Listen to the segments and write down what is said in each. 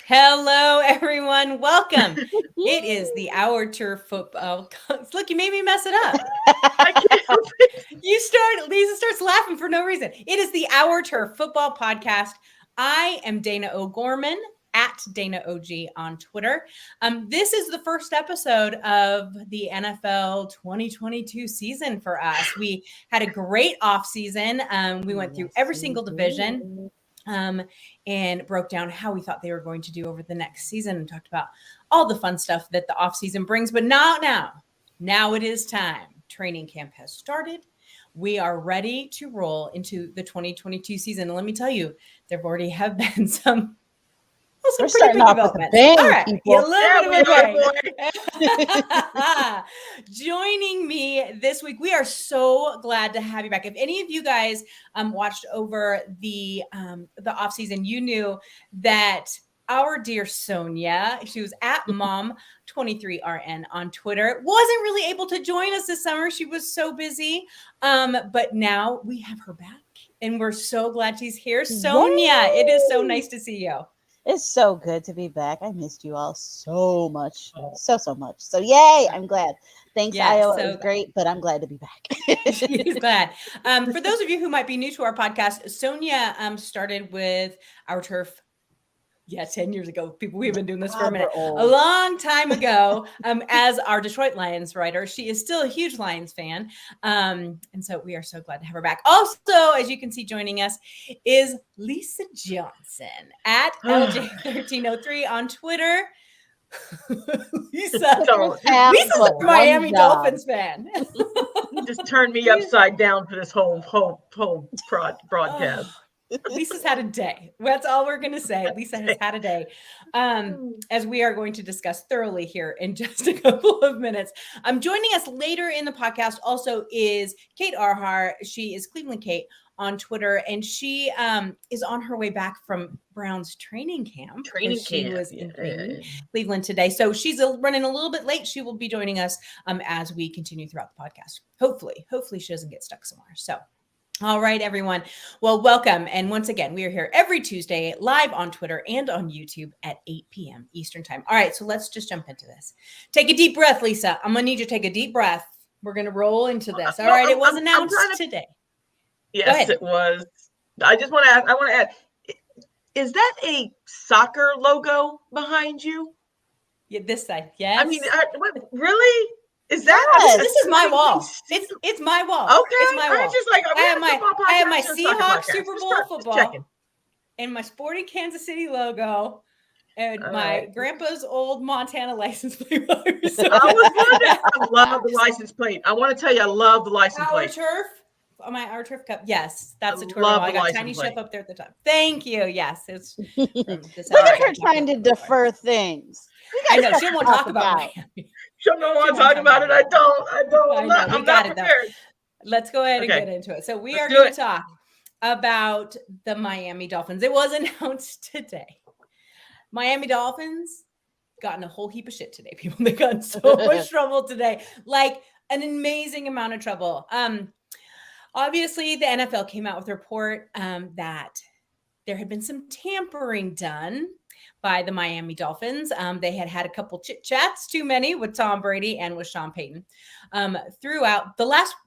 Hello, everyone. Welcome. It is the Our Turf Football. Look, you made me mess it up. I can't help it. Lisa starts laughing for no reason. It is the Our Turf Football Podcast. I am Dana O'Gorman at Dana OG on Twitter. This is the first episode of the NFL 2022 season for us. We had a great off season. We went through every single division. And broke down how we thought they were going to do over the next season and talked about all the fun stuff that the offseason brings. But now it is time. Training camp has started. We are ready to roll into the 2022 season. And let me tell you, there already have been some We're starting off with a bang, all right, people. Joining me this week, we are so glad to have you back. If any of you guys watched over the off season, you knew that our dear Sonia, she was at Mom23RN on Twitter, wasn't really able to join us this summer. She was so busy, but now we have her back, and we're so glad she's here. Sonia, It is so nice to see you. It's so good to be back. I missed you all so much. So much. So yay, I'm glad. Thanks, Iowa. It was great, but I'm glad to be back. She's glad. For those of you who might be new to our podcast, Sonia started with Our Turf. Yeah, 10 years ago. People, we've been doing this for a minute. A long time ago, as our Detroit Lions writer. She is still a huge Lions fan. And so we are so glad to have her back. Also, as you can see, joining us is Lisa Johnson at LJ1303 on Twitter. Lisa's a Miami Dolphins fan. You just turned me upside down for this whole broadcast. Lisa's had a day. That's all we're going to say. Lisa has had a day, as we are going to discuss thoroughly here in just a couple of minutes. Joining us later in the podcast also is Kate Arhar. She is Cleveland Kate on Twitter, and she is on her way back from Brown's training camp. She was in Cleveland today. So she's running a little bit late. She will be joining us as we continue throughout the podcast. Hopefully she doesn't get stuck somewhere. So all right, everyone. Well, welcome. And once again, we are here every Tuesday live on Twitter and on YouTube at 8 p.m. Eastern time. All right, so let's just jump into this. Take a deep breath, Lisa. I'm going to need you to take a deep breath. We're going to roll into this. All right, it was announced today. Yes, it was. I just want to add, is that a soccer logo behind you? Yeah, this side, yes. I mean, really? Is that this is my wall? It's my wall. Okay, it's my wall. I have my Seahawks Super Bowl football and my Sporting Kansas City logo and my grandpa's old Montana license plate. I was wondering. I love the license plate. I want to tell you, I love the license plate. Our turf cup. Yes, that's a tour. I got tiny ship up there at the top. Thank you. Yes, it's. Look at her trying to defer things. I know she won't talk about Miami. She don't want to talk about it. I don't. I'm not prepared. Let's go ahead and get into it. So we are going to talk about the Miami Dolphins. It was announced today. Miami Dolphins got in a whole heap of shit today, people. They got in so much trouble today, like an amazing amount of trouble. Obviously, the NFL came out with a report that there had been some tampering done by the Miami Dolphins. They had a couple chit-chats, too many, with Tom Brady and with Sean Payton. Throughout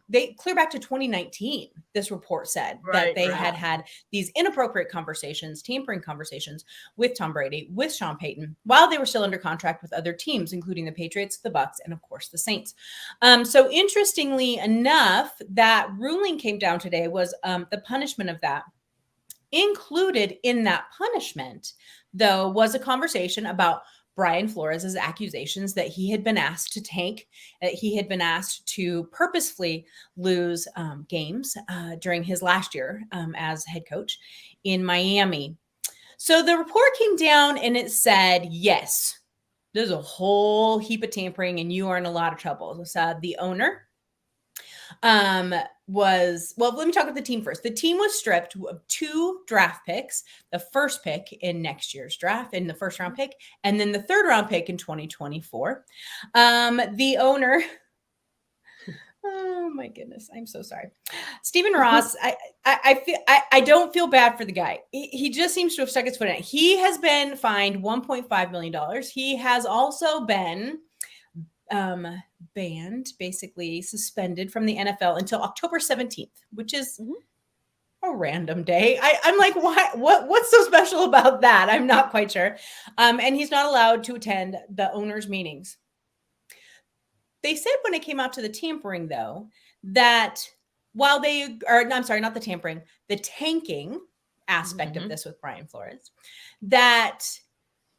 they clear back to 2019, this report said that they had these inappropriate conversations, tampering conversations with Tom Brady, with Sean Payton, while they were still under contract with other teams, including the Patriots, the Bucs, and of course the Saints. So interestingly enough, that ruling came down today was the punishment of that. Included in that punishment, though, was a conversation about Brian Flores' accusations that he had been asked to tank, that he had been asked to purposefully lose games during his last year as head coach in Miami. So the report came down and it said, yes, there's a whole heap of tampering and you are in a lot of trouble. So the owner let me talk about the team first. The team was stripped of 2 draft picks, the first pick in next year's draft in the first round pick, and then the third round pick in 2024. The owner, Oh my goodness. I'm so sorry. Stephen Ross, I don't feel bad for the guy. He just seems to have stuck his foot in it. He has been fined $1.5 million. He has also been banned, basically suspended from the NFL until October 17th, which is a random day. I'm like, why? What's so special about that? I'm not quite sure. And he's not allowed to attend the owners' meetings. They said when it came out to the tampering, though, that while they are, I'm sorry, not the tampering, the tanking aspect of this with Brian Flores, that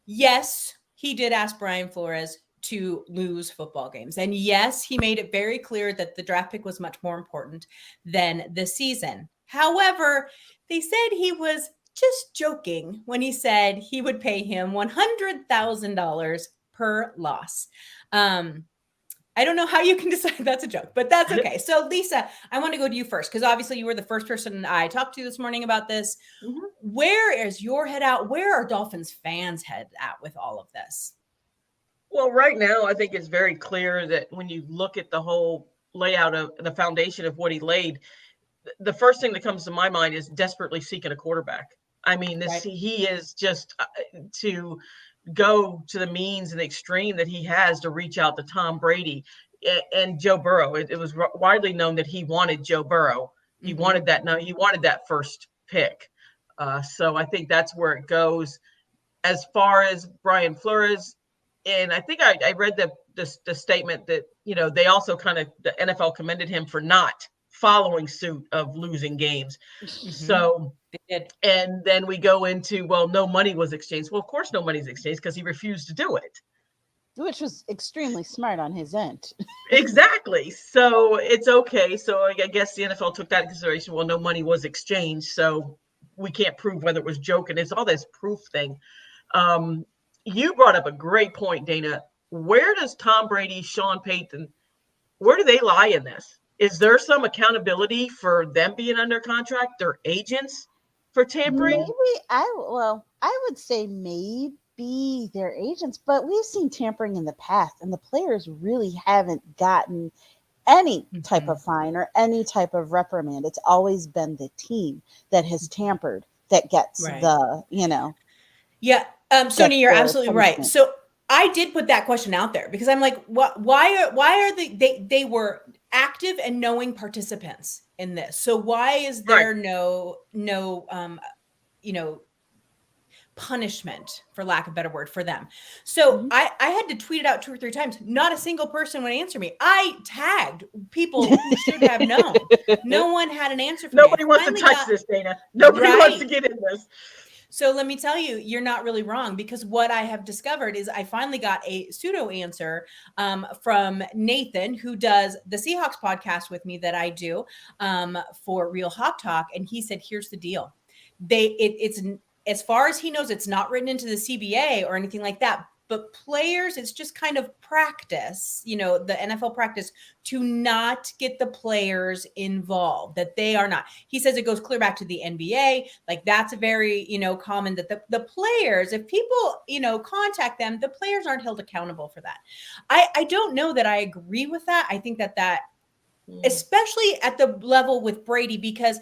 yes, he did ask Brian Flores to lose football games. And yes, he made it very clear that the draft pick was much more important than the season. However, they said he was just joking when he said he would pay him $100,000 per loss. I don't know how you can decide that's a joke, but that's okay. So Lisa, I want to go to you first, because obviously you were the first person I talked to this morning about this. Where is your head at? Where are Dolphins fans' head at with all of this? Well, right now, I think it's very clear that when you look at the whole layout of the foundation of what he laid, the first thing that comes to my mind is desperately seeking a quarterback. I mean, he is just to go to the means and the extreme that he has to reach out to Tom Brady and Joe Burrow. It was widely known that he wanted Joe Burrow. He wanted that. No, he wanted that first pick. So I think that's where it goes. As far as Brian Flores, and I think I read the statement that, they also the NFL commended him for not following suit of losing games. So, and then we go into, well, no money was exchanged. Well, of course, no money's exchanged because he refused to do it. Which was extremely smart on his end. Exactly. So it's okay. So I guess the NFL took that into consideration. Well, no money was exchanged, so we can't prove whether it was joking. It's all this proof thing. You brought up a great point, Dana. Where does Tom Brady, Sean Payton, where do they lie in this? Is there some accountability for them being under contract, their agents for tampering? Maybe I would say maybe their agents, but we've seen tampering in the past, and the players really haven't gotten any type of fine or any type of reprimand. It's always been the team that has tampered that gets the, Yeah. Sonia, you're absolutely right. So I did put that question out there because I'm like, why are they were active and knowing participants in this? So why is there no punishment, for lack of a better word, for them? So I had to tweet it out 2 or 3 times. Not a single person would answer me. I tagged people who should have known. No one had an answer for me. Nobody wants to touch this, Dana. Nobody wants to get in this. So let me tell you, you're not really wrong, because what I have discovered is I finally got a pseudo answer from Nathan, who does the Seahawks podcast with me that I do for Real Hawk Talk. And he said, here's the deal. It's as far as he knows, it's not written into the CBA or anything like that. But players, it's just kind of practice, the NFL practice to not get the players involved, that they are not. He says it goes clear back to the NBA. Like that's a very, common that the players, if people, contact them, the players aren't held accountable for that. I don't know that I agree with that. I think that especially at the level with Brady, because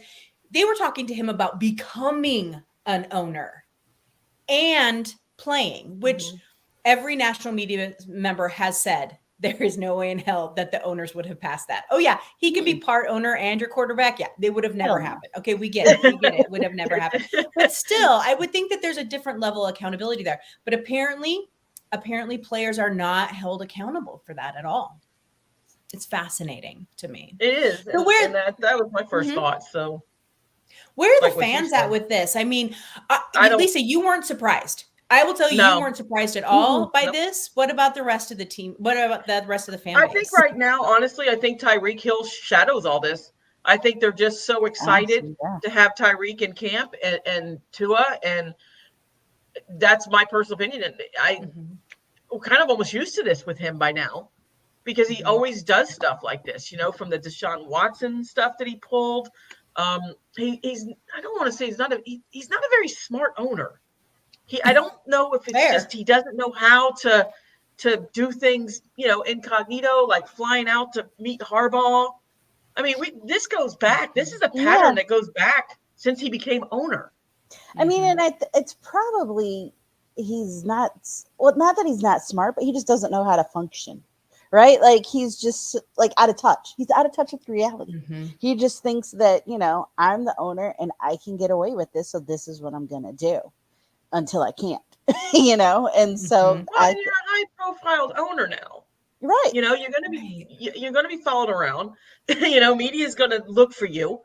they were talking to him about becoming an owner and playing, which every national media member has said there is no way in hell that the owners would have passed that. Oh yeah, he could be part owner and your quarterback. Yeah, they would have never happened. Okay, we get it. It would have never happened. But still, I would think that there's a different level of accountability there. But apparently players are not held accountable for that at all. It's fascinating to me. It is. So that was my first thought. So where are the fans at with this? I mean, Lisa, you weren't surprised. I will tell you, you weren't surprised at all by this. What about the rest of the team? What about the rest of the fan base? I think right now, honestly, I think Tyreek Hill shadows all this. I think they're just so excited to have Tyreek in camp and Tua, and that's my personal opinion. And I'm kind of almost used to this with him by now, because he always does stuff like this, from the Deshaun Watson stuff that he pulled. He's I don't want to say he's not a very smart owner. I don't know if it's just he doesn't know how to to do things, incognito, like flying out to meet Harbaugh. I mean, this goes back. This is a pattern that goes back since he became owner. I mean, and it's probably he's not that he's not smart, but he just doesn't know how to function, right? Like he's just like out of touch. He's out of touch with reality. He just thinks that, I'm the owner and I can get away with this, so this is what I'm gonna do until I can't, And so you're a high-profile owner now, right? You're gonna be followed around. Media is gonna look for you.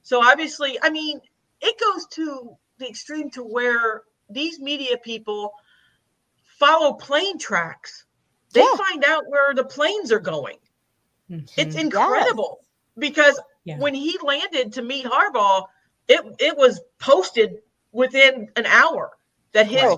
So obviously, I mean, it goes to the extreme to where these media people follow plane tracks. They find out where the planes are going. It's incredible because when he landed to meet Harbaugh, it was posted within an hour that his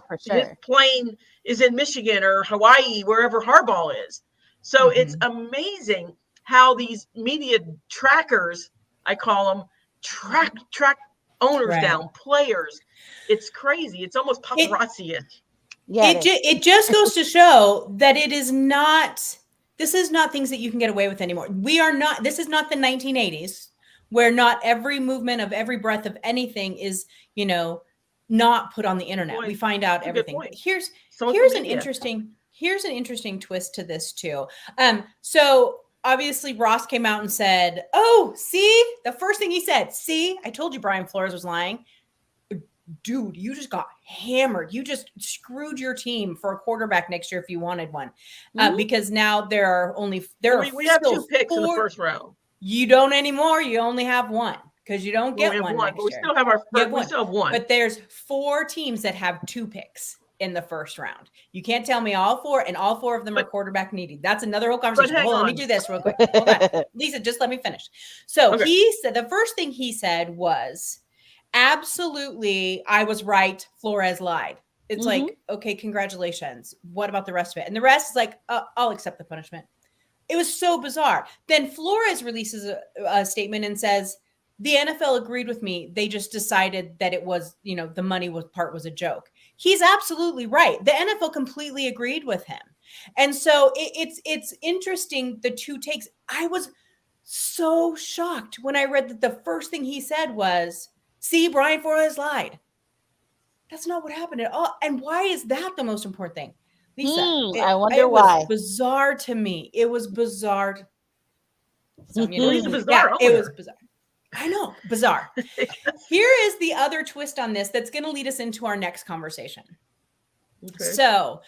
plane is in Michigan or Hawaii, wherever Harbaugh is. So it's amazing how these media trackers, I call them, track owners down, players. It's crazy. It's almost paparazzi-ish. It just goes to show that this is not things that you can get away with anymore. This is not the 1980s where not every movement of every breath of anything is, not put on the internet. We find out everything. Here's an interesting twist to this too. So obviously Ross came out and said, "Oh, see, the first thing he said, see, I told you Brian Flores was lying." Dude, you just got hammered. You just screwed your team for a quarterback next year if you wanted one, because now we have 2 picks in the first round. You don't anymore. You only have one because you don't get one next year. We still have we still have one. But there's 4 teams that have 2 picks in the first round. You can't tell me all 4 of them are quarterback needy. That's another whole conversation. Hold on, let me do this real quick. Hold on. Lisa, just let me finish. So he said, the first thing he said was, absolutely, I was right. Flores lied. It's like, okay, congratulations. What about the rest of it? And the rest is like, I'll accept the punishment. It was so bizarre. Then Flores releases a statement and says, the NFL agreed with me. They just decided that it was, the money part was a joke. He's absolutely right. The NFL completely agreed with him. And so it's interesting, the 2 takes. I was so shocked when I read that the first thing he said was, see, Brian Flores lied. That's not what happened at all. And why is that the most important thing? Lisa, I wonder why. It was bizarre to me. It was bizarre. He's a bizarre owner. It was bizarre. I know, bizarre. Here is the other twist on this that's going to lead us into our next conversation. Okay. So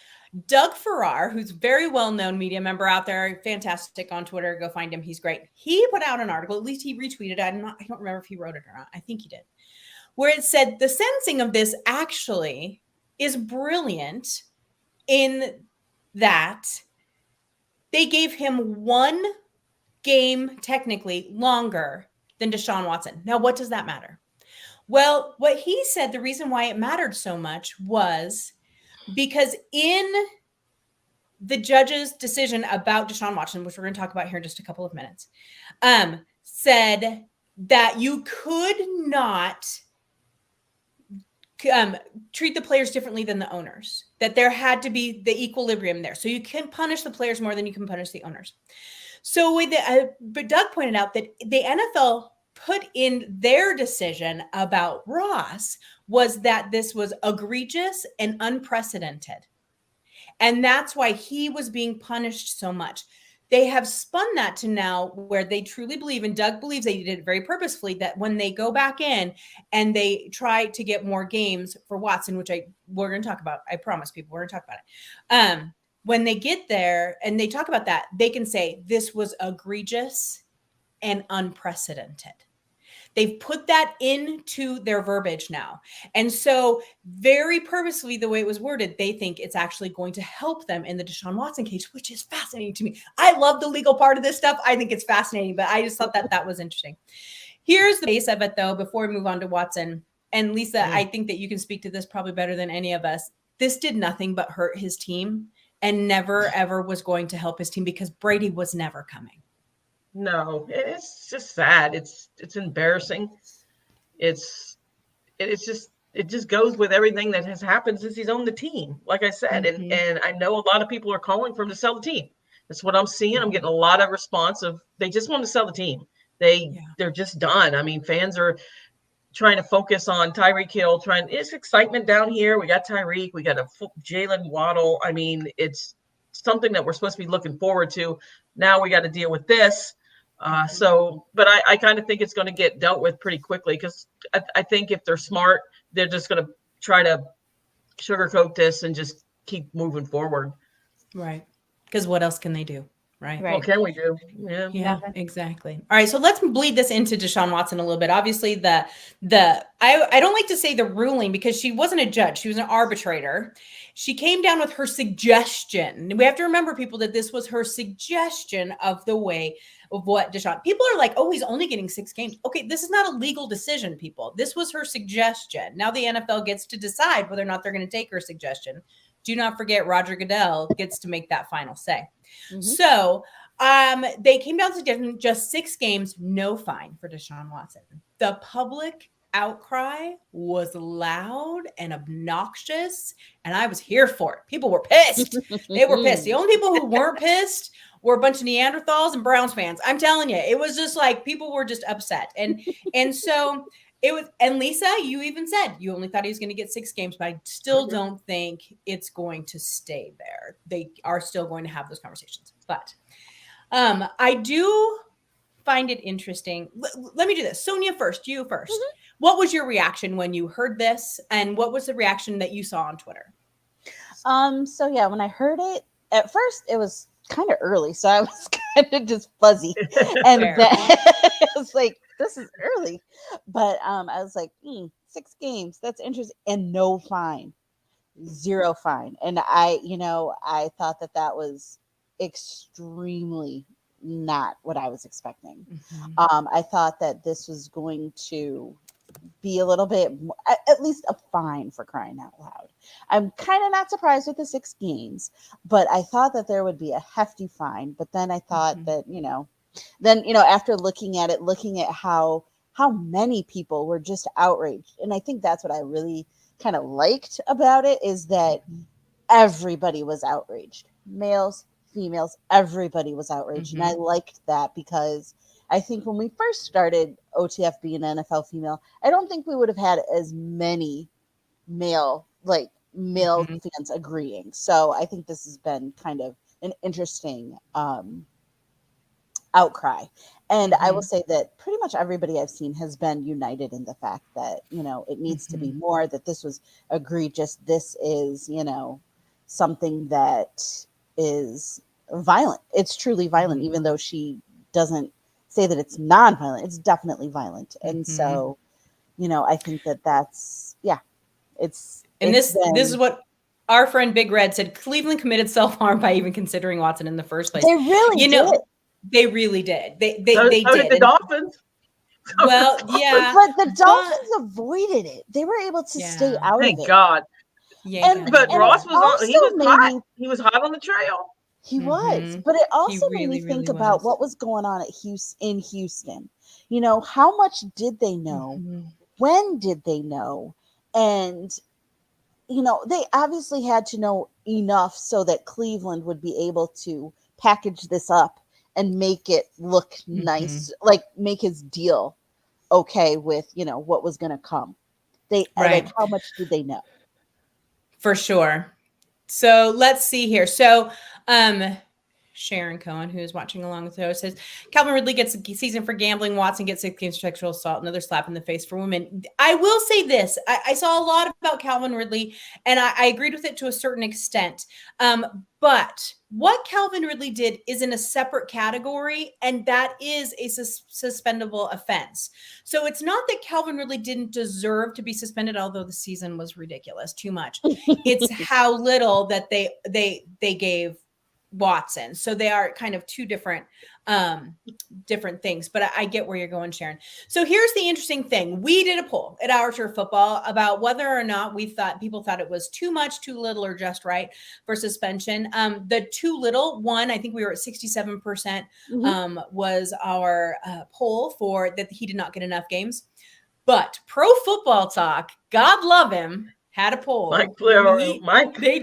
Doug Farrar, who's a very well-known media member out there, fantastic on Twitter. Go find him. He's great. He put out an article, at least he retweeted it. I don't remember if he wrote it or not. I think he did. Where it said the sentencing of this actually is brilliant in that they gave him 1 game technically longer than Deshaun Watson. Now, what does that matter? Well, what he said, the reason why it mattered so much was because in the judge's decision about Deshaun Watson, which we're going to talk about here in just a couple of minutes, said that you could not treat the players differently than the owners, that there had to be the equilibrium there. So you can punish the players more than you can punish the owners. So but Doug pointed out that the NFL put in their decision about Ross was that this was egregious and unprecedented. And that's why he was being punished so much. They have spun that to now where they truly believe, and Doug believes they did it very purposefully, that when they go back in and they try to get more games for Watson, which we're going to talk about, I promise people, we're going to talk about it. When they get there and they talk about that, they can say this was egregious and unprecedented. They've put that into their verbiage now. And so very purposely, the way it was worded, they think it's actually going to help them in the Deshaun Watson case, which is fascinating to me. I love the legal part of this stuff. I think it's fascinating, but I just thought that was interesting. Here's the base of it, though, before we move on to Watson. And Lisa, I think that you can speak to this probably better than any of us. This did nothing but hurt his team and never, ever was going to help his team because Brady was never coming. No, it's just sad. It's embarrassing. It's it just goes with everything that has happened since he's owned the team. Like I said, and I know a lot of people are calling for him to sell the team. That's what I'm seeing. I'm getting a lot of response of they just want to sell the team. They're just done. I mean, fans are trying to focus on Tyreek Hill. It's excitement down here. We got Tyreek. We got a Jalen Waddle. I mean, it's something that we're supposed to be looking forward to. Now we got to deal with this. But I kind of think it's going to get dealt with pretty quickly because I think if they're smart, they're just going to try to sugarcoat this and just keep moving forward. Right. Because what else can they do? Right. What can we do? Yeah, exactly. All right. So let's bleed this into Deshaun Watson a little bit. Obviously, I don't like to say the ruling because she wasn't a judge. She was an arbitrator. She came down with her suggestion. We have to remember, people, that this was her suggestion of the way of what Deshaun. People are like, oh, he's only getting 6 games. Okay, this is not a legal decision, people. This was her suggestion. Now the NFL gets to decide whether or not they're going to take her suggestion. Do not forget, Roger Goodell gets to make that final say. Mm-hmm. So they came down to just 6 games, no fine for Deshaun Watson. The public outcry was loud and obnoxious, and I was here for it. People were pissed. They were pissed. The only people who weren't pissed were a bunch of Neanderthals and Browns fans. I'm telling you, it was just like people were just upset. And so it was, and Lisa, you even said you only thought he was going to get 6 games, but I still don't think it's going to stay there. They are still going to have those conversations. But I do find it interesting. Let me do this. Sonia first, you first. Mm-hmm. What was your reaction when you heard this? And what was the reaction that you saw on Twitter? So yeah, when I heard it, at first it was kind of early. So I was kind of just fuzzy. And then I was like, this is early. But I was like, 6 games. That's interesting. And no fine. 0 fine. And I thought that was extremely not what I was expecting. Mm-hmm. I thought that this was going to be a little bit, at least a fine, for crying out loud. I'm kind of not surprised with the 6 games, but I thought that there would be a hefty fine. But then I thought that, after looking at how many people were just outraged. And I think that's what I really kind of liked about it, is that everybody was outraged. Males, females, everybody was outraged. Mm-hmm. And I liked that because I think when we first started OTFB and NFL Female, I don't think we would have had as many male fans agreeing. So I think this has been kind of an interesting outcry. And I will say that pretty much everybody I've seen has been united in the fact that, it needs to be more, that this was egregious. This is, something that is violent. It's truly violent, even though she doesn't say that it's non-violent. It's definitely violent. And so, I think that's, this is what our friend Big Red said. Cleveland committed self-harm by even considering Watson in the first place. They really did. They really did. They did. The Dolphins. Well, yeah. But the Dolphins avoided it. They were able to stay out of it. Thank God. Yeah. But Ross hot. He was hot on the trail. He was. But it also made me think about what was going on in Houston. How much did they know? When did they know? And, they obviously had to know enough so that Cleveland would be able to package this up and make it look nice, like make his deal okay with, what was going to come. Like, how much did they know? For sure. So let's see here. So, Sharon Cohen, who is watching along with us, says Calvin Ridley gets a season for gambling. Watson gets 6 games for sexual assault. Another slap in the face for women. I will say this. I saw a lot about Calvin Ridley, and I agreed with it to a certain extent. But what Calvin Ridley did is in a separate category, and that is a suspendable offense. So it's not that Calvin Ridley didn't deserve to be suspended, although the season was ridiculous, too much. It's how little that they gave Watson. So they are kind of 2 different things, but I get where you're going, Sharon. So here's the interesting thing. We did a poll at Our Turf Football about whether or not people thought it was too much, too little, or just right for suspension. The too little one, I think we were at 67%, was our poll for that he did not get enough games. But Pro Football Talk, God love him, had a poll. Mike. They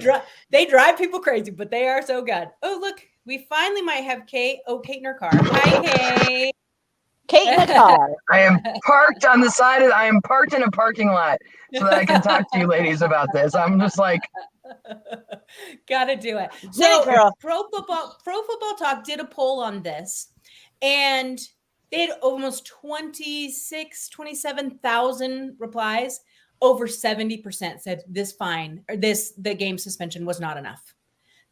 drive people crazy, but they are so good. Oh, look, we finally might have Kate. Oh, Kate in her car. Hi, Kate. Kate in the car. I am parked on the side I am parked in a parking lot so that I can talk to you ladies about this. I'm just like, gotta do it. So Pro Football Talk did a poll on this, and they had almost 27,000 replies. Over 70% said the game suspension was not enough.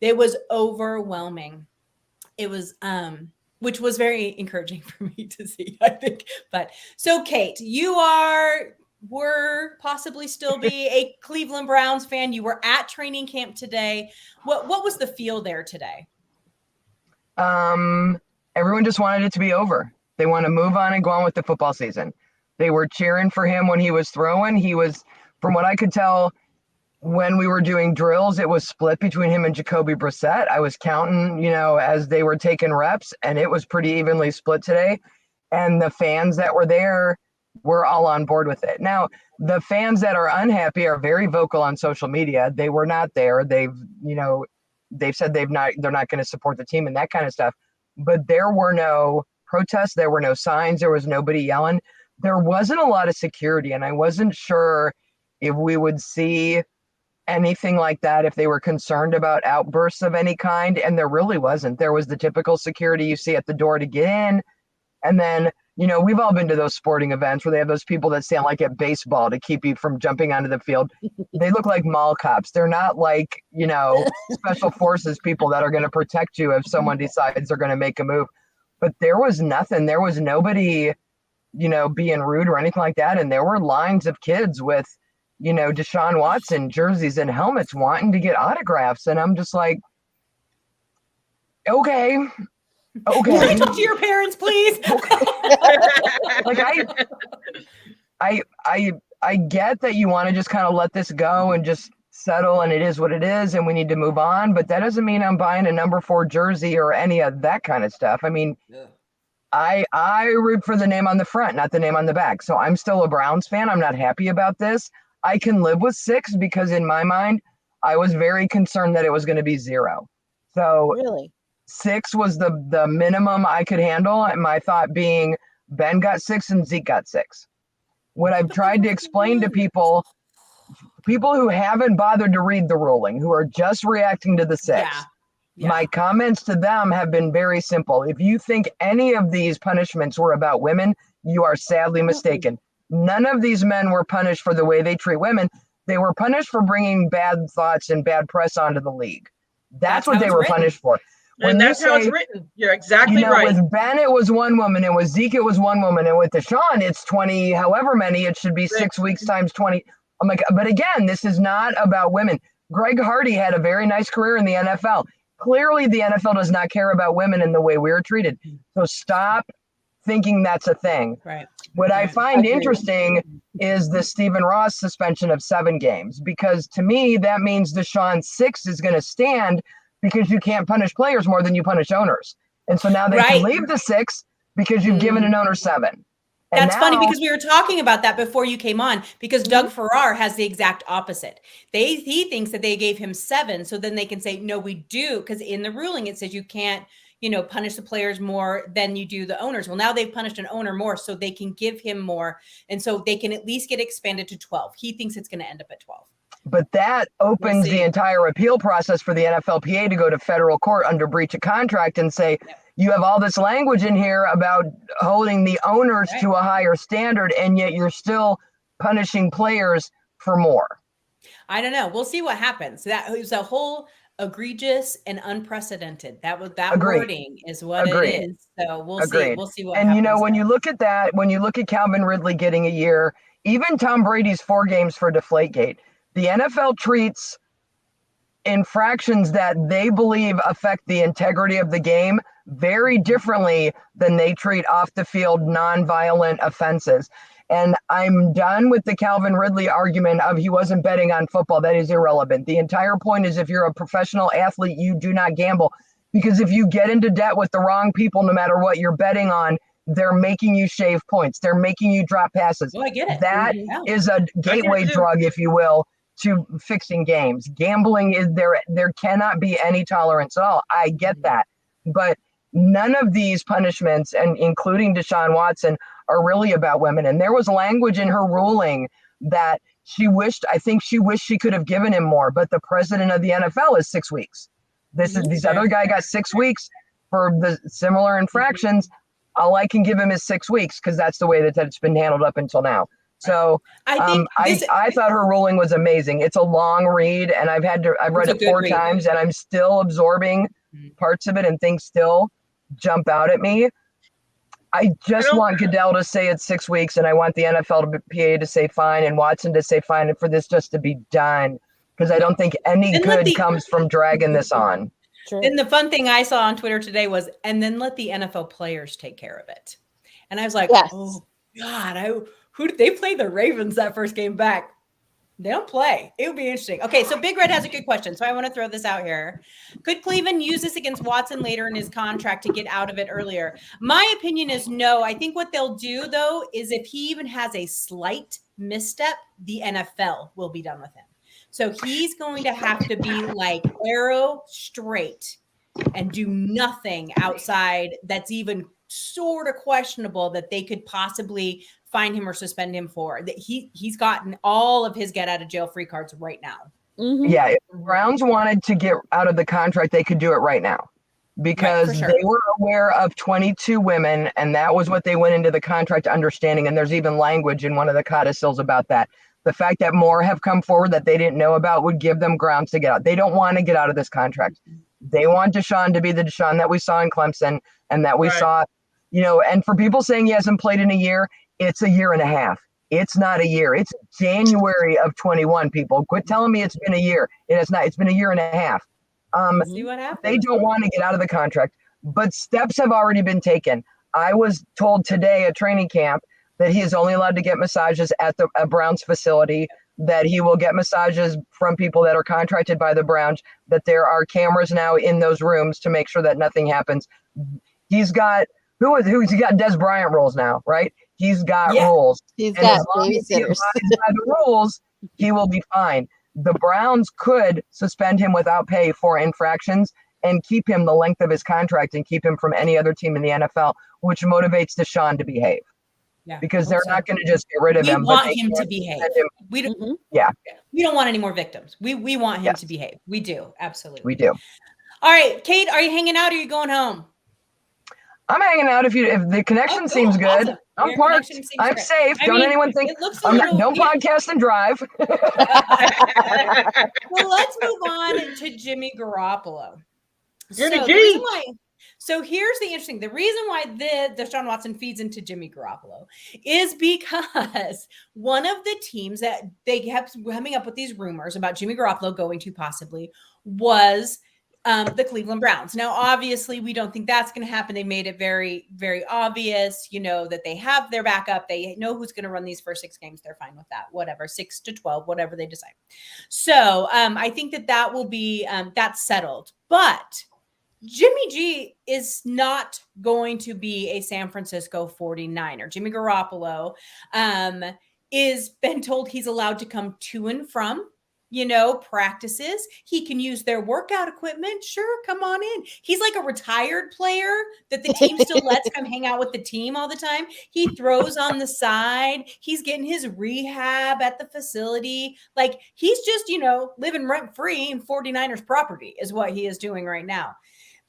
It was overwhelming. It was which was very encouraging for me to see, I think. But so Kate, were possibly still be a Cleveland Browns fan. You were at training camp today. What was the feel there today? Everyone just wanted it to be over. They want to move on and go on with the football season. They were cheering for him when he was throwing. He was, from what I could tell, when we were doing drills, it was split between him and Jacoby Brissett. I was counting, as they were taking reps, and it was pretty evenly split today. And the fans that were there were all on board with it. Now, the fans that are unhappy are very vocal on social media. They were not there. They've said they're not going to support the team and that kind of stuff. But there were no protests. There were no signs. There was nobody yelling. There wasn't a lot of security, and I wasn't sure if we would see anything like that, if they were concerned about outbursts of any kind. And there really wasn't. There was the typical security you see at the door to get in. And then, we've all been to those sporting events where they have those people that stand like at baseball to keep you from jumping onto the field. They look like mall cops. They're not like, special forces people that are going to protect you if someone decides they're going to make a move. But there was nothing. There was nobody, being rude or anything like that. And there were lines of kids with, Deshaun Watson jerseys and helmets wanting to get autographs. And I'm just like, okay. Can I talk to your parents, please? Like I get that you want to just kind of let this go and just settle, and it is what it is, and we need to move on. But that doesn't mean I'm buying a number 4 jersey or any of that kind of stuff. I mean, yeah. I root for the name on the front, not the name on the back. So I'm still a Browns fan. I'm not happy about this. I can live with 6 because in my mind, I was very concerned that it was going to be 0. So really, 6 was the minimum I could handle. And my thought being Ben got 6 and Zeke got 6. What I've tried to explain to people who haven't bothered to read the ruling, who are just reacting to the 6, my comments to them have been very simple. If you think any of these punishments were about women, you are sadly mistaken. None of these men were punished for the way they treat women. They were punished for bringing bad thoughts and bad press onto the league. That's what they were punished for. And that's how it's written. You're exactly right. With Ben, it was 1 woman, and with Zeke, it was 1 woman, and with Deshaun, it's 20, however many, it should be 6 weeks times 20. I'm like, but again, this is not about women. Greg Hardy had a very nice career in the NFL. Clearly, the NFL does not care about women in the way we're treated. So stop thinking that's a thing. Right. What I find interesting is the Stephen Ross suspension of 7 games, because to me, that means Deshaun 6 is going to stand because you can't punish players more than you punish owners. And so now they can leave the 6 because you've given an owner 7. That's funny because we were talking about that before you came on, because Doug Farrar has the exact opposite. He thinks that they gave him 7. So then they can say, no, we do. Because in the ruling, it says you can't, punish the players more than you do the owners. Well, now they've punished an owner more, so they can give him more. And so they can at least get expanded to 12. He thinks it's going to end up at 12. But that opens the entire appeal process for the NFLPA to go to federal court under breach of contract and say, you have all this language in here about holding the owners to a higher standard, and yet you're still punishing players for more. I don't know. We'll see what happens. That was a whole egregious and unprecedented. That wording is what it is. So we'll see. We'll see what happens. And when you look at that, when you look at Calvin Ridley getting a year, even Tom Brady's 4 games for Deflategate, the NFL treats infractions that they believe affect the integrity of the game very differently than they treat off the field nonviolent offenses. And I'm done with the Calvin Ridley argument of he wasn't betting on football. That is irrelevant. The entire point is if you're a professional athlete, you do not gamble, because if you get into debt with the wrong people, no matter what you're betting on, they're making you shave points. They're making you drop passes. Oh, I get it. That is a gateway drug, if you will, to fixing games. Gambling is there cannot be any tolerance at all. I get that. But none of these punishments, and including Deshaun Watson, are really about women. And there was language in her ruling that she wished she could have given him more, but the president of the NFL is 6 weeks. These other guy got 6 weeks for the similar infractions. All I can give him is 6 weeks because that's the way that it's been handled up until now. So I thought her ruling was amazing. It's a long read, and I've read it 4 times, and I'm still absorbing parts of it, and things still jump out at me. I just want Goodell to say it's 6 weeks, and I want the NFL PA to say fine and Watson to say fine, and for this just to be done, because I don't think any good comes from dragging this on. True. And the fun thing I saw on Twitter today was, and then let the NFL players take care of it. And I was like, oh God, who did they play? The Ravens that first game back? They don't play. It would be interesting. Okay, so Big Red has a good question. So I want to throw this out here. Could Cleveland use this against Watson later in his contract to get out of it earlier? My opinion is no. I think what they'll do, though, is if he even has a slight misstep, the NFL will be done with him. So he's going to have to be like arrow straight and do nothing outside that's even sort of questionable that they could possibly fine him or suspend him for. That he's gotten all of his get out of jail free cards right now. Yeah, if the Browns wanted to get out of the contract, they could do it right now because they were aware of 22 women, and that was what they went into the contract understanding. And there's even language in one of the codicils about that. The fact that more have come forward that they didn't know about would give them grounds to get out. They don't want to get out of this contract. They want Deshaun to be the Deshaun that we saw in Clemson and that we saw, and for people saying he hasn't played in a year, it's a year and a half. It's not a year. It's January of 21, people. Quit telling me it's been a year. It has not. It's been a year and a half. See what happens? They don't want to get out of the contract, but steps have already been taken. I was told today at training camp that he is only allowed to get massages at the Browns facility, that he will get massages from people that are contracted by the Browns, that there are cameras now in those rooms to make sure that nothing happens. He's got he got Des Bryant rules now, right? He's got rules. He's got as long as he abides by the rules, he will be fine. The Browns could suspend him without pay for infractions and keep him the length of his contract and keep him from any other team in the NFL, which motivates Deshaun to behave. Yeah, because they're not going to just get rid of him. We want him to behave. We don't. We don't want any more victims. We want him to behave. We do, absolutely. We do. All right, Kate, are you hanging out or are you going home? I'm hanging out if the connection seems good. Awesome. I'm parked. I'm safe. Don't anyone think don't podcast and drive. Well, let's move on to Jimmy Garoppolo. So here's the interesting. The reason why the Deshaun Watson feeds into Jimmy Garoppolo is because one of the teams that they kept coming up with these rumors about Jimmy Garoppolo going to possibly was the Cleveland Browns. Now, obviously, we don't think that's going to happen. They made it very, very obvious, that they have their backup. They know who's going to run these first 6 games. They're fine with that, whatever, 6 to 12, whatever they decide. So I think that will be, that's settled. But Jimmy G is not going to be a San Francisco 49er. Jimmy Garoppolo is been told he's allowed to come to and from practices. He can use their workout equipment. Sure, come on in. He's like a retired player that the team still lets come hang out with the team all the time. He throws on the side. He's getting his rehab at the facility. Like he's just, living rent free in 49ers property is what he is doing right now.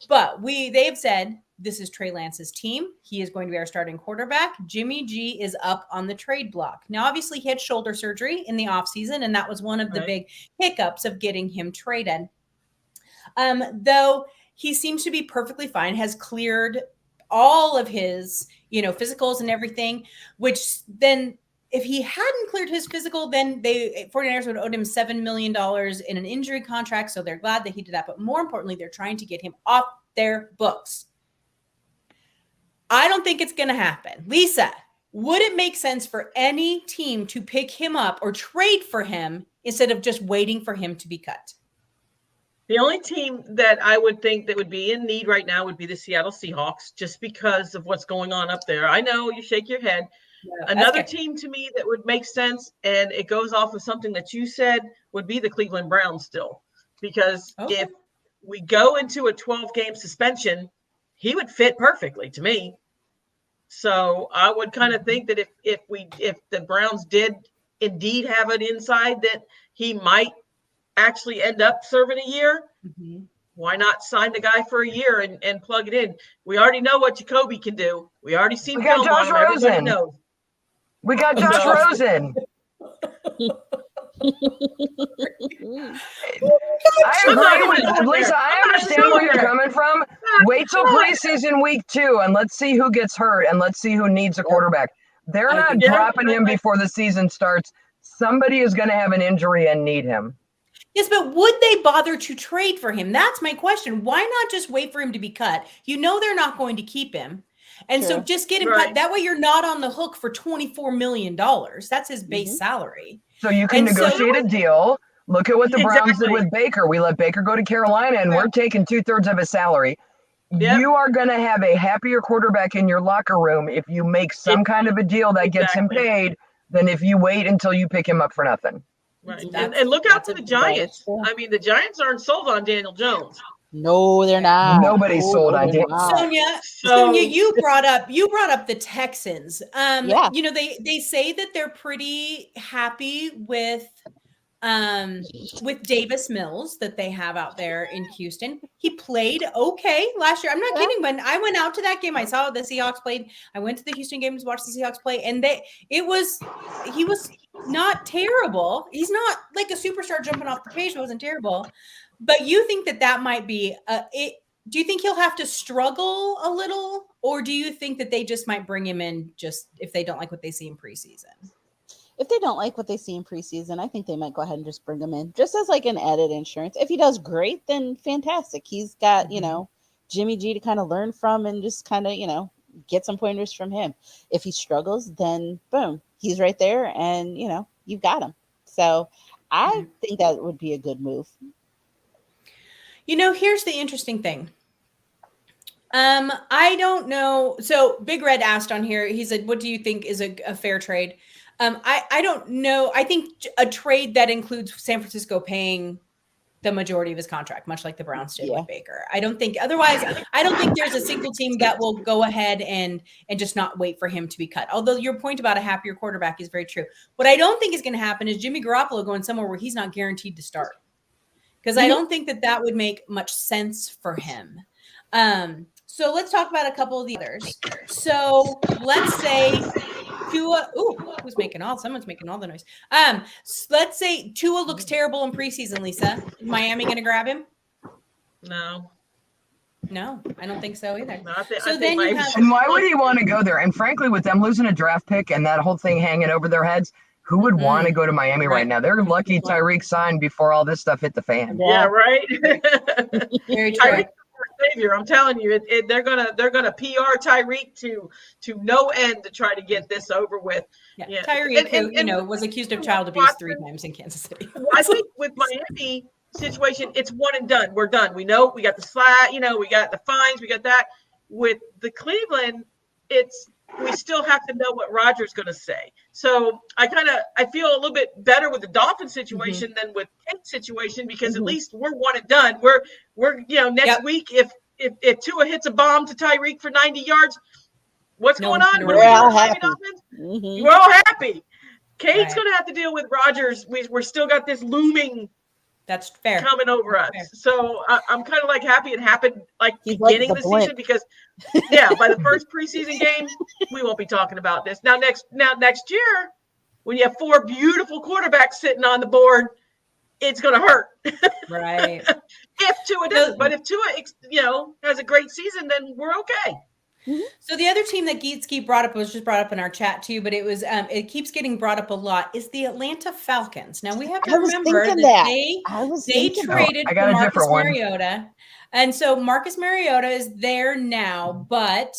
But they've said this is Trey Lance's team. He is going to be our starting quarterback. Jimmy G is up on the trade block. Now, obviously, he had shoulder surgery in the offseason, and that was one of the big hiccups of getting him traded. Though he seems to be perfectly fine, has cleared all of his, physicals and everything, which then if he hadn't cleared his physical, then 49ers would have owed him $7 million in an injury contract. So they're glad that he did that. But more importantly, they're trying to get him off their books. I don't think it's going to happen. Lisa, would it make sense for any team to pick him up or trade for him instead of just waiting for him to be cut? The only team that I would think that would be in need right now would be the Seattle Seahawks, just because of what's going on up there. I know you shake your head. Yeah, Another team to me that would make sense, and it goes off of something that you said, would be the Cleveland Browns still. Because if we go into a 12-game suspension, he would fit perfectly to me. So I would kind of think that if the Browns did indeed have an inside that he might actually end up serving a year, why not sign the guy for a year and plug it in? We already know what Jacoby can do. We already seen film on him. Everybody knows. We got Josh Rosen. I agree with Lisa. I understand where you're coming from. Wait till preseason week 2 and let's see who gets hurt and let's see who needs a quarterback. They're not dropping him before the season starts. Somebody is going to have an injury and need him. Yes, but would they bother to trade for him? That's my question. Why not just wait for him to be cut? You know they're not going to keep him. And so just get him cut. That way you're not on the hook for $24 million. That's his base salary. So you can negotiate a deal. Look at what the Browns did with Baker. We let Baker go to Carolina, and we're taking 2/3 of his salary. You are going to have a happier quarterback in your locker room if you make some kind of a deal that gets him paid than if you wait until you pick him up for nothing. Right. And look out for the Giants. I mean, the Giants aren't sold on Daniel Jones. No, they're not. Nobody's sold on Daniel. Sonia, you brought up the Texans. You know, they say that they're pretty happy with Davis Mills that they have out there in Houston. He played okay last year. I'm not kidding. When I went out to that game, I saw the Seahawks played. I went to the Houston game to watch the Seahawks play, and he was not terrible. He's not like a superstar jumping off the page. It wasn't terrible. But you think that might be do you think he'll have to struggle a little, or do you think that they just might bring him in just if they don't like what they see in preseason? If they don't like what they see in preseason, I think they might go ahead and just bring him in just as like an added insurance. If he does great, then fantastic. He's got, Jimmy G to kind of learn from and just kind of, get some pointers from him. If he struggles, then boom, he's right there and, you've got him. So I think that would be a good move. Here's the interesting thing. I don't know. So Big Red asked on here, he said, what do you think is a fair trade? I don't know. I think a trade that includes San Francisco paying the majority of his contract, much like the Browns did with Baker. I don't think there's a single team that will go ahead and just not wait for him to be cut. Although your point about a happier quarterback is very true. What I don't think is going to happen is Jimmy Garoppolo going somewhere where he's not guaranteed to start. Because I don't think that would make much sense for him. So let's talk about a couple of the others. So let's say Tua. Someone's making all the noise. Let's say Tua looks terrible in preseason, Lisa. Is Miami going to grab him? No, I don't think so either. And why would he want to go there? And frankly, with them losing a draft pick and that whole thing hanging over their heads, who would want to go to Miami right now? They're lucky Tyreek signed before all this stuff hit the fan. Yeah, right. Very true. Savior, I'm telling you, they're gonna PR Tyreek to no end to try to get this over with. Yeah. Tyreek, who was accused of child abuse 3 times in Kansas City. I think with Miami situation, it's one and done. We're done. We know we got the slide. We got the fines. We got that. With the Cleveland, we still have to know what Rodgers going to say. So I feel a little bit better with the Dolphins situation than with Kate's situation, because at least we're one and done. We're next week, if Tua hits a bomb to Tyreek for 90 yards, what's going on? We're all happy. We're all happy. Kate's going to have to deal with Rodgers. We're still got this looming. That's fair. Coming over us. So I'm kind of like happy it happened beginning of the season, because by the first preseason game, we won't be talking about this. Now next year, when you have 4 beautiful quarterbacks sitting on the board, it's going to hurt. Right. If Tua doesn't, but if Tua, has a great season, then we're okay. So the other team that Geetsky brought up was just brought up in our chat too, but it was it keeps getting brought up a lot, is the Atlanta Falcons. Now we have to remember that they traded for Marcus Mariota, and so Marcus Mariota is there now, but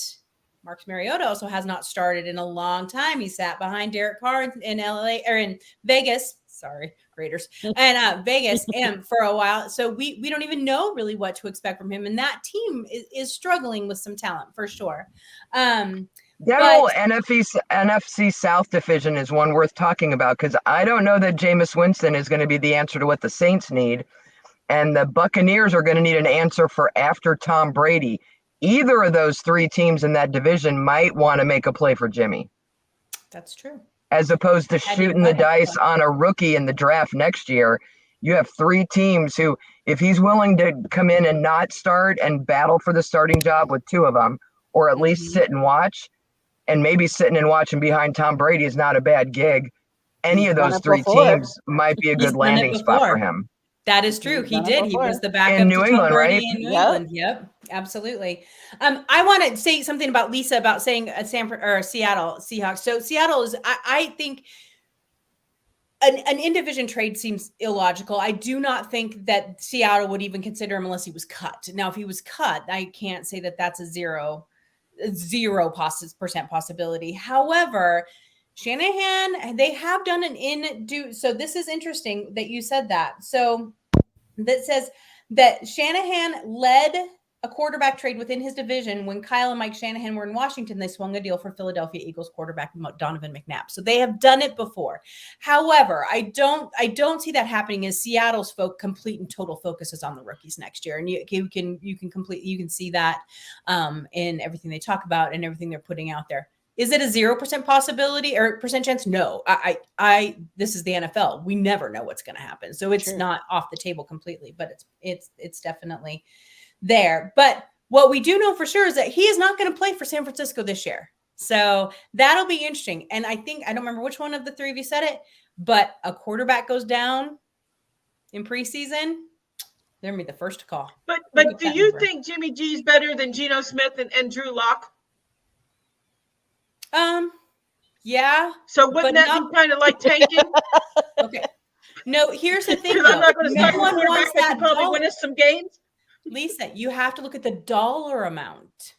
Marcus Mariota also has not started in a long time. He sat behind Derek Carr in LA or in Vegas. sorry, Raiders and Vegas and for a while. So we don't even know really what to expect from him. And that team is struggling with some talent for sure. That whole NFC South division is one worth talking about because I don't know that Jameis Winston is going to be the answer to what the Saints need. And the Buccaneers are going to need an answer for after Tom Brady. Either of those three teams in that division might want to make a play for Jimmy. That's true. As opposed to shooting the dice on a rookie in the draft next year. You have three teams who, if he's willing to come in and not start and battle for the starting job with two of them, or at least sit and watch, and maybe sitting and watching behind Tom Brady is not a bad gig. Any of those three teams might be a good landing spot for him. That is true. He did. He was the backup in New England, right? In New England. Yep, absolutely. I want to say something about Lisa about saying Seattle Seahawks. So Seattle is, I think, an in-division trade seems illogical. I do not think that Seattle would even consider him unless he was cut. Now, if he was cut, I can't say that that's a 0% possibility. However, Shanahan, they have done so this is interesting that you said that. So that says that Shanahan led a quarterback trade within his division when Kyle and Mike Shanahan were in Washington. They swung a deal for Philadelphia Eagles quarterback Donovan McNabb. So they have done it before. However, I don't see that happening as Seattle's complete and total focus is on the rookies next year. And you can see that in everything they talk about and everything they're putting out there. Is it a 0% possibility or percent chance? No, this is the NFL. We never know what's going to happen. So it's not off the table completely, but it's definitely there. But what we do know for sure is that he is not going to play for San Francisco this year. So that'll be interesting. And I don't remember which one of the three of you said it, but a quarterback goes down in preseason, they're going to be the first to call. But do you think Jimmy G's better than Geno Smith and Drew Lock? Yeah. So wouldn't that be kind of like tanking? Okay. No, here's the thing. I'm not going to start with quarterback that can probably win us some games. Lisa, you have to look at the dollar amount.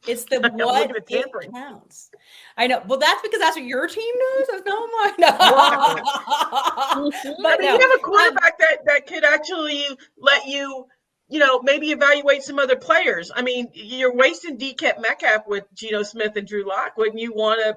It's the what it counts. I know. Well, that's because that's what your team knows. That's not mine. No. But you have a quarterback that could actually let you, maybe evaluate some other players. I mean, you're wasting DK Metcalf with Geno Smith and Drew Lock. Wouldn't you want to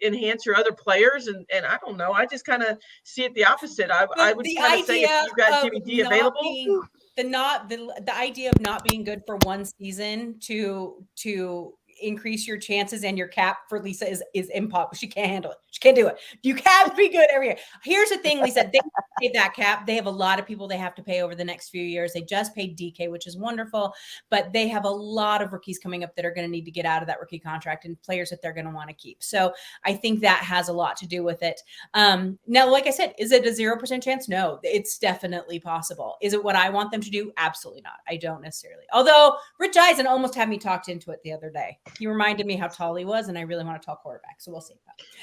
enhance your other players? And I don't know. I just kind of see it the opposite. I would kind of say if you got Jimmy G available. The idea of not being good for one season to increase your chances and your cap for Lisa is impossible. She can't handle it. She can't do it. You can't be good every year. Here's the thing, Lisa. They pay that cap. They have a lot of people they have to pay over the next few years. They just paid DK, which is wonderful, but they have a lot of rookies coming up that are going to need to get out of that rookie contract and players that they're going to want to keep. So I think that has a lot to do with it. Now, like I said, is it a 0% chance? No, it's definitely possible. Is it what I want them to do? Absolutely not. I don't necessarily. Although Rich Eisen almost had me talked into it the other day. He reminded me how tall he was, and I really want to talk quarterback. So we'll see.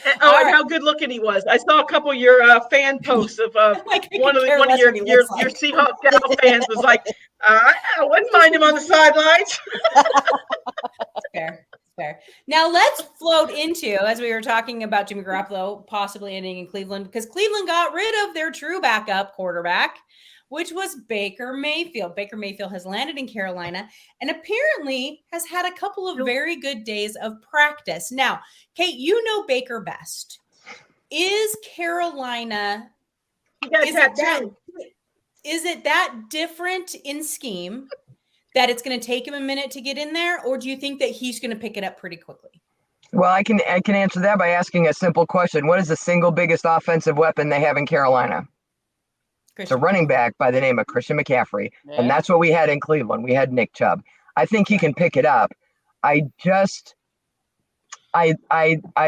And how good looking he was. I saw a couple of your fan posts of one of your Seahawks Gal fans was like, I wouldn't mind him on the sidelines. Fair. Now let's float into, as we were talking about Jimmy Garoppolo possibly ending in Cleveland, because Cleveland got rid of their true backup quarterback, which was Baker Mayfield. Baker Mayfield has landed in Carolina and apparently has had a couple of very good days of practice. Now, Kate, you know Baker best. Is Carolina, is it that different in scheme that it's going to take him a minute to get in there? Or do you think that he's going to pick it up pretty quickly? Well, I can answer that by asking a simple question. What is the single biggest offensive weapon they have in Carolina? It's a running back by the name of Christian McCaffrey. Yeah. And that's what we had in Cleveland. We had Nick Chubb. I think he can pick it up. I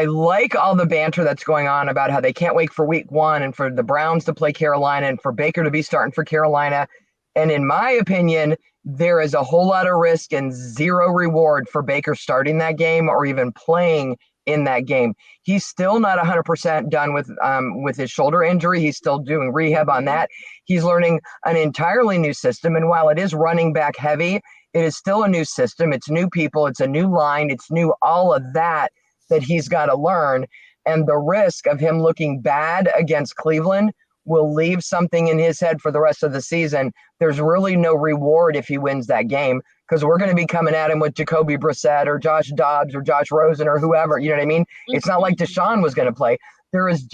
like all the banter that's going on about how they can't wait for week 1 and for the Browns to play Carolina and for Baker to be starting for Carolina. And in my opinion, there is a whole lot of risk and zero reward for Baker starting that game or even playing in that game. He's still not 100% done with his shoulder injury. He's still doing rehab on that. He's learning an entirely new system. And while it is running back heavy, it is still a new system. It's new people. It's a new line. It's new all of that he's got to learn. And the risk of him looking bad against Cleveland will leave something in his head for the rest of the season. There's really no reward if he wins that game, because we're going to be coming at him with Jacoby Brissett or Josh Dobbs or Josh Rosen or whoever. You know what I mean? It's not like Deshaun was going to play. There is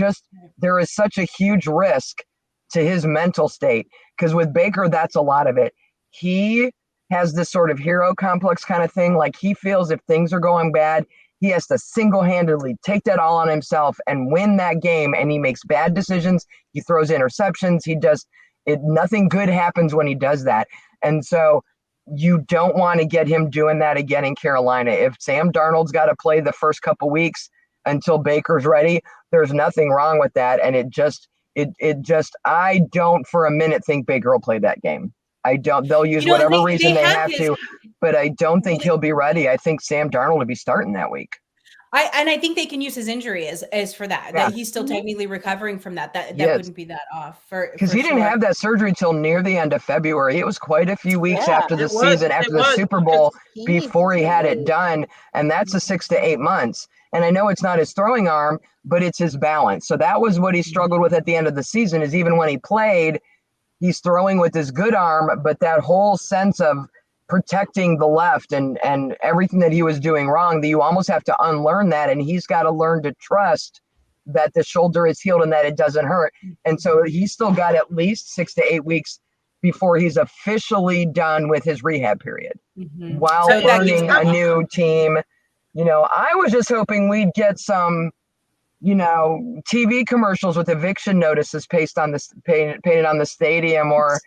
such a huge risk to his mental state, because with Baker, that's a lot of it. He has this sort of hero complex kind of thing. Like, he feels if things are going bad, he has to single-handedly take that all on himself and win that game. And he makes bad decisions. He throws interceptions. He does it. Nothing good happens when he does that. And so you don't want to get him doing that again in Carolina. If Sam Darnold's got to play the first couple weeks until Baker's ready, there's nothing wrong with that. And I don't for a minute think Baker will play that game. I don't. They'll use whatever reason they have to, but I don't think he'll be ready. I think Sam Darnold will be starting that week. I think they can use his injury as for that. Yeah. That he's still technically recovering from that. That Yes. wouldn't be that off because he didn't have that surgery till near the end of February. It was quite a few weeks after the season, after the Super Bowl, before he had it done, and that's a 6 to 8 months. And I know it's not his throwing arm, but it's his balance. So that was what he struggled with at the end of the season. Is even when he played, he's throwing with his good arm, but that whole sense of protecting the left and everything that he was doing wrong, that you almost have to unlearn that. And he's got to learn to trust that the shoulder is healed and that it doesn't hurt. And so he's still got at least 6 to 8 weeks before he's officially done with his rehab period, while learning a new team. I was just hoping we'd get some, TV commercials with eviction notices painted on the stadium, or,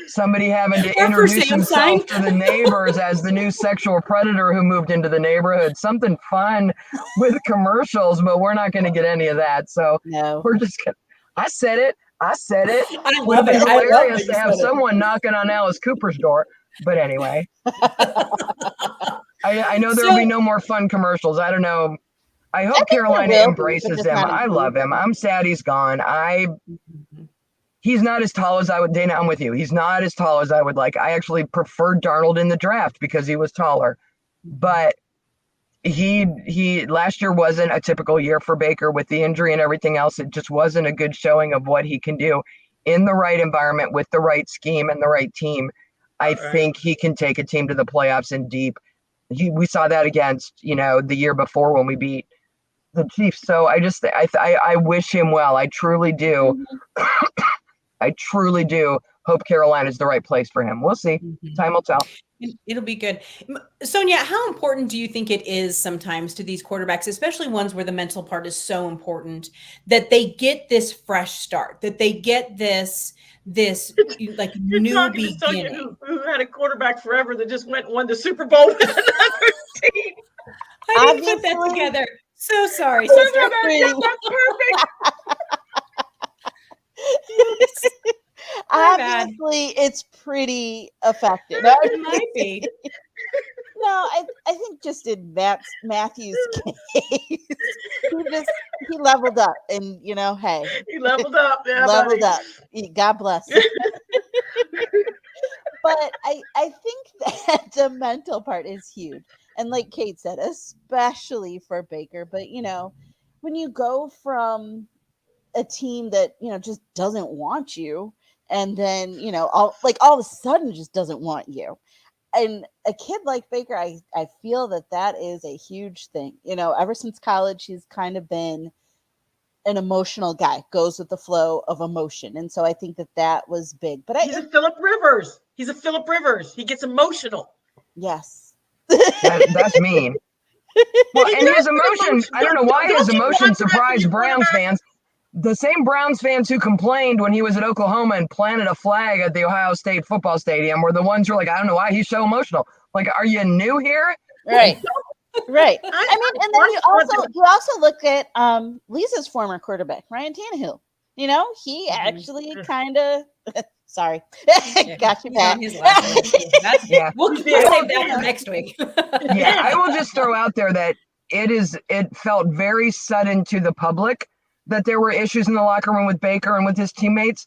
somebody having to introduce himself to the neighbors as the new sexual predator who moved into the neighborhood. Something fun with commercials, but we're not going to get any of that. So we're just going to, I said it. I love it. Hilarious to have someone knocking on Alice Cooper's door. But anyway, I know there'll be no more fun commercials. I don't know. I hope Carolina embraces him. I love him. I'm sad he's gone. He's not as tall as I would. Dana, I'm with you. He's not as tall as I would like. I actually preferred Darnold in the draft because he was taller. But he last year wasn't a typical year for Baker with the injury and everything else. It just wasn't a good showing of what he can do in the right environment with the right scheme and the right team. I think he can take a team to the playoffs and deep. We saw that against, the year before when we beat the Chiefs. So I wish him well. I truly do. I truly do hope Carolina is the right place for him. We'll see. Time will tell. It'll be good. Sonia, how important do you think it is sometimes to these quarterbacks, especially ones where the mental part is so important, that they get this fresh start, that they get this like new beginning? Who had a quarterback forever that just went and won the Super Bowl with another team? I didn't put that together. So sorry, sister. That's perfect. Obviously, it's pretty effective. It might be. No, I think just in Matthew's case, he leveled up, and hey, he leveled up. Yeah, leveled up. God bless. But I think that the mental part is huge, and like Kate said, especially for Baker. But when you go from a team that just doesn't want you, and then all of a sudden just doesn't want you, and a kid like Baker, I feel that is a huge thing. Ever since college, he's kind of been an emotional guy, goes with the flow of emotion, and so I think that was big. But he's a Phillip Rivers. He's a Phillip Rivers. He gets emotional. Yes, that's mean. Well, and his emotions, I don't know why his emotions surprised Browns fans. The same Browns fans who complained when he was at Oklahoma and planted a flag at the Ohio State football stadium were the ones who were like, I don't know why he's so emotional. Like, are you new here? Right. Right. I mean, and then you also look at Lisa's former quarterback, Ryan Tannehill. He actually kind of sorry. Got you back. We'll save that for next week. Yeah, I will just throw out there that it felt very sudden to the public that there were issues in the locker room with Baker and with his teammates,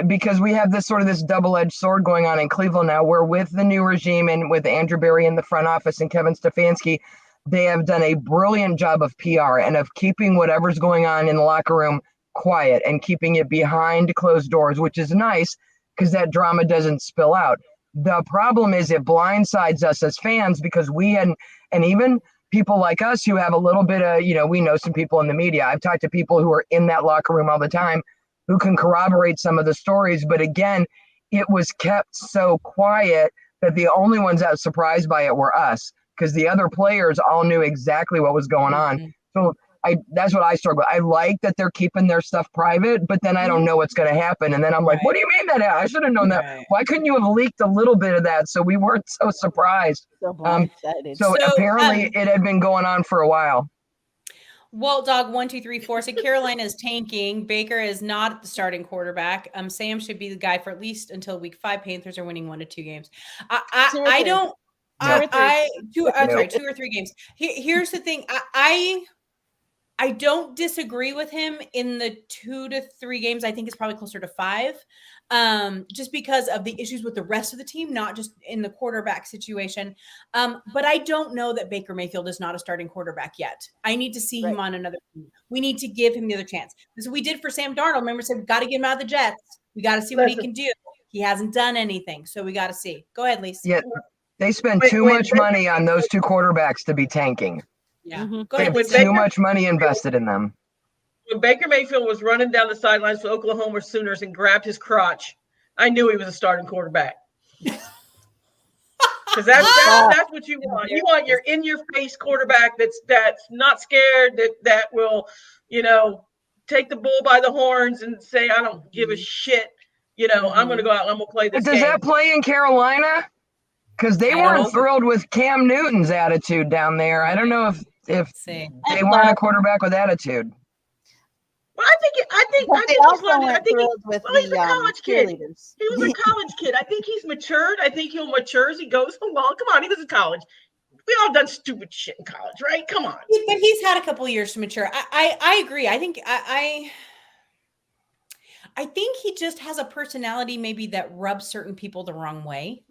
because we have this double-edged sword going on in Cleveland now, where with the new regime and with Andrew Berry in the front office and Kevin Stefanski, they have done a brilliant job of PR and of keeping whatever's going on in the locker room quiet and keeping it behind closed doors, which is nice because that drama doesn't spill out. The problem is it blindsides us as fans because and even people like us who have a little bit of, we know some people in the media. I've talked to people who are in that locker room all the time who can corroborate some of the stories. But again, it was kept so quiet that the only ones that were surprised by it were us, because the other players all knew exactly what was going on. So that's what I struggle with. I like that they're keeping their stuff private, but then I don't know what's going to happen. And then I'm like, what do you mean that? I should have known that. Why couldn't you have leaked a little bit of that so we weren't so surprised? So blindsided. So apparently it had been going on for a while. Walt Dog 1234 said Carolina is tanking. Baker is not the starting quarterback. Sam should be the guy for at least until week 5. Panthers are winning 1 to 2 games. I don't. Two or three games. Here's the thing. I don't disagree with him in the 2 to 3 games. I think it's probably closer to 5, just because of the issues with the rest of the team, not just in the quarterback situation. But I don't know that Baker Mayfield is not a starting quarterback yet. I need to see him on another team. We need to give him the other chance. This is what we did for Sam Darnold. Remember, said we got to get him out of the Jets. We got to see what he can do. He hasn't done anything, so we got to see. Go ahead, Lisa. Yeah, they spend too much money on those 2 quarterbacks to be tanking. Yeah. Go ahead. Too much money invested in them. When Baker Mayfield was running down the sidelines for the Oklahoma Sooners and grabbed his crotch, I knew he was a starting quarterback. Because that's what you want. You want your in-your-face quarterback that's not scared, that will, take the bull by the horns and say, I don't give a shit. I'm going to go out and I'm going to play this game. Does that play in Carolina? Because they weren't thrilled with Cam Newton's attitude down there. I don't know if they want a quarterback with attitude. Well, I think he's a college kid. He was a college kid. I think he's matured. I think he'll mature as he goes along. Come on, he was in college. We all done stupid shit in college, right? Come on. But he's had a couple of years to mature. I agree. I think I think he just has a personality maybe that rubs certain people the wrong way.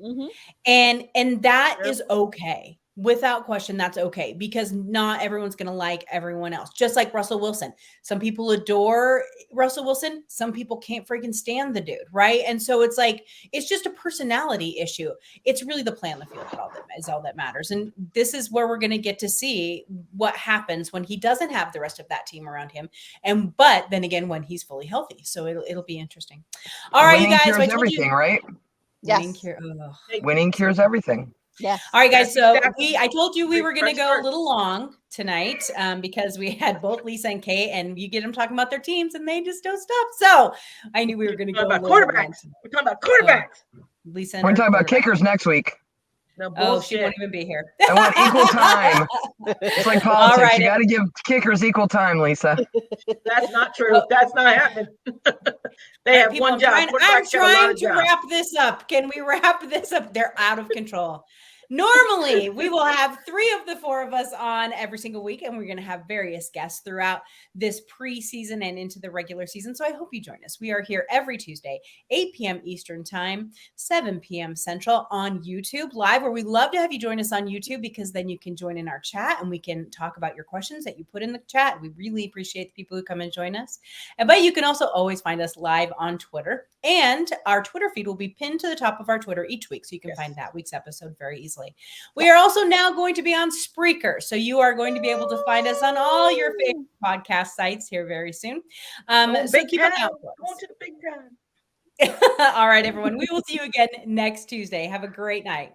And that is okay. Without question, that's okay, because not everyone's going to like everyone else. Just like Russell Wilson. Some people adore Russell Wilson. Some people can't freaking stand the dude, right? And so it's like, it's just a personality issue. It's really the play on the field is all that matters. And this is where we're going to get to see what happens when he doesn't have the rest of that team around him. But then again, when he's fully healthy. So it'll be interesting. All right, you guys. Cures everything, right? Yes. Winning cures everything. Yes. All right, guys. So I told you we were going to go a little long tonight because we had both Lisa and Kate, and you get them talking about their teams, and they just don't stop. So I knew we were going to go about quarterbacks. We're talking about quarterbacks. Lisa, we're talking about kickers next week. No, she won't even be here. I want equal time. It's like politics. Right, you got to give kickers equal time, Lisa. That's not true. That's not happening. They have one job. I'm trying to wrap this up. Can we wrap this up? They're out of control. Normally, we will have 3 of the 4 of us on every single week, and we're going to have various guests throughout this preseason and into the regular season. So I hope you join us. We are here every Tuesday, 8 p.m. Eastern Time, 7 p.m. Central on YouTube Live, where we love to have you join us on YouTube, because then you can join in our chat and we can talk about your questions that you put in the chat. We really appreciate the people who come and join us. But you can also always find us live on Twitter, and our Twitter feed will be pinned to the top of our Twitter each week, so you can find that week's episode very easily. We are also now going to be on Spreaker, so you are going to be able to find us on all your favorite podcast sites here very soon. So keep an eye out for us. Going to the big time. All right, everyone. We will see you again next Tuesday. Have a great night.